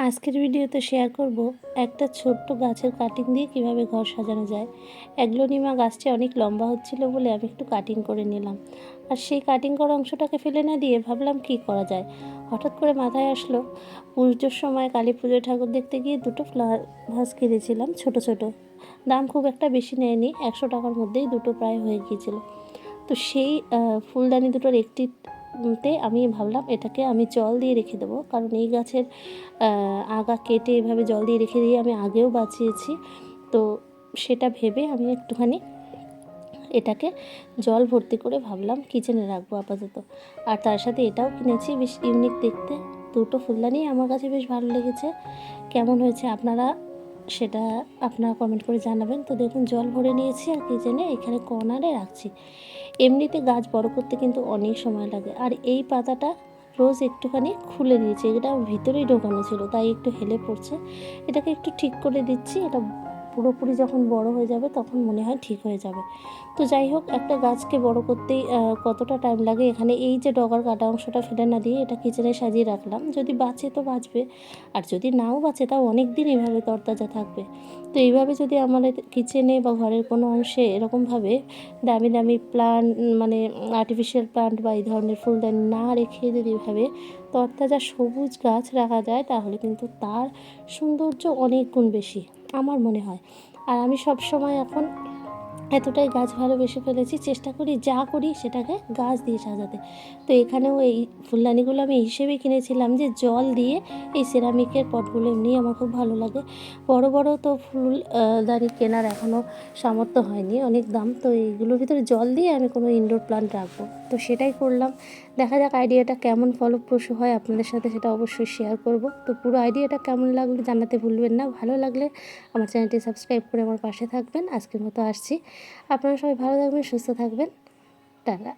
আজকের ভিডিওতে শেয়ার করব একটা ছোট্ট গাছের কাটিং দিয়ে কিভাবে ঘর সাজানো যায়। অ্যাগ্লোনিমা গাছটি অনেক লম্বা হচ্ছিল বলে আমি একটু কাটিং করে নিলাম, আর সেই কাটিং করা অংশটাকে ফেলে না দিয়ে ভাবলাম কি করা যায়। হঠাৎ করে মাথায় আসলো, পুজোর সময় কালী পুজোয় ঠাকুর দেখতে গিয়ে দুটো ফ্লাওয়ার ভাস কিনেছিলাম, ছোট ছোট। দাম খুব একটা বেশি নেয়নি, 100 টাকার মধ্যেই দুটো প্রায় হয়ে গিয়েছিল। তো সেই ফুলদানি দুটোর একটিতে আমি ভাবলাম এটাকে আমি জল দিয়ে রেখে দেবো, কারণ এই গাছের আগা কেটে এভাবে জল দিয়ে রেখে দিয়ে আমি আগেও বাঁচিয়েছি। তো সেটা ভেবে আমি একটুখানি এটাকে জল ভর্তি করে ভাবলাম কিচেনে রাখবো আপাতত। আর তার সাথে এটাও কিনেছি, বেশ ইউনিক দেখতে। দুটো ফুলদানি আমার কাছে বেশ ভালো লেগেছে। কেমন হয়েছে আপনারা কমেন্ট করে জানাবেন। তো দেখুন, জল ভরে নিয়েছি আর কিচেনে এখানে কর্নারে রাখছি। এমনিতে গাছ বড় করতে কিন্তু অনেক সময় লাগে, আর এই পাতাটা রোজ একটুখানি খুলে দিয়েছি, এটা ভিতরেই ঢোকানো ছিল তাই একটু হেলে পড়ছে। এটাকে একটু ঠিক করে দিচ্ছি, এটা পুরোপুরি যখন বড় হয়ে যাবে তখন মনে হয় ঠিক হয়ে যাবে। তো যাই হোক, একটা গাছকে বড় করতেই কতটা টাইম লাগে। এখানে এই যে ডগার কাটা অংশটা ফেলে না দিয়ে এটা কিচেনে সাজিয়ে রাখলাম, যদি বাঁচে তো বাঁচবে, আর যদি নাও বাঁচে তাও অনেক দিন এইভাবে তরতাজা থাকবে। তো এইভাবে যদি আমাদের কিচেনে বা ঘরের কোনো অংশে এরকমভাবে দামি দামি প্লান্ট, মানে আর্টিফিশিয়াল প্লান্ট বা এই ধরনের ফুলদানি না রেখে যদি এভাবে তরতাজা সবুজ গাছ রাখা যায়, তাহলে কিন্তু তার সৌন্দর্য অনেক গুণ বেশি আমার মনে হয়। আর আমি সব সময় এখন এতটাই গাছ ভালোবেসে ফেলেছি, চেষ্টা করি যা করি সেটাকে গাছ দিয়ে সাজাতে। তো এখানেও এই ফুলদানিগুলো আমি হিসেবেই কিনেছিলাম যে জল দিয়ে, এই সিরামিকের পটগুলো এমনি আমার খুব ভালো লাগে। বড় বড় তো ফুলদানি কেনার এখনও সামর্থ্য হয়নি, অনেক দাম। তো এইগুলোর ভিতরে জল দিয়ে আমি কোনো ইনডোর প্লান্ট রাখবো, তো সেটাই করলাম। দেখা যাক আইডিয়াটা কেমন ফলপ্রসূ হয়, আপনাদের সাথে সেটা অবশ্যই শেয়ার করব। তো পুরো আইডিয়াটা কেমন লাগলো জানাতে ভুলবেন না। ভালো লাগলে আমার চ্যানেলটি সাবস্ক্রাইব করে আমার পাশে থাকবেন। আজকের মতো আসছি। আপনারা সবাই ভালো থাকবেন, সুস্থ থাকবেন। টাটা।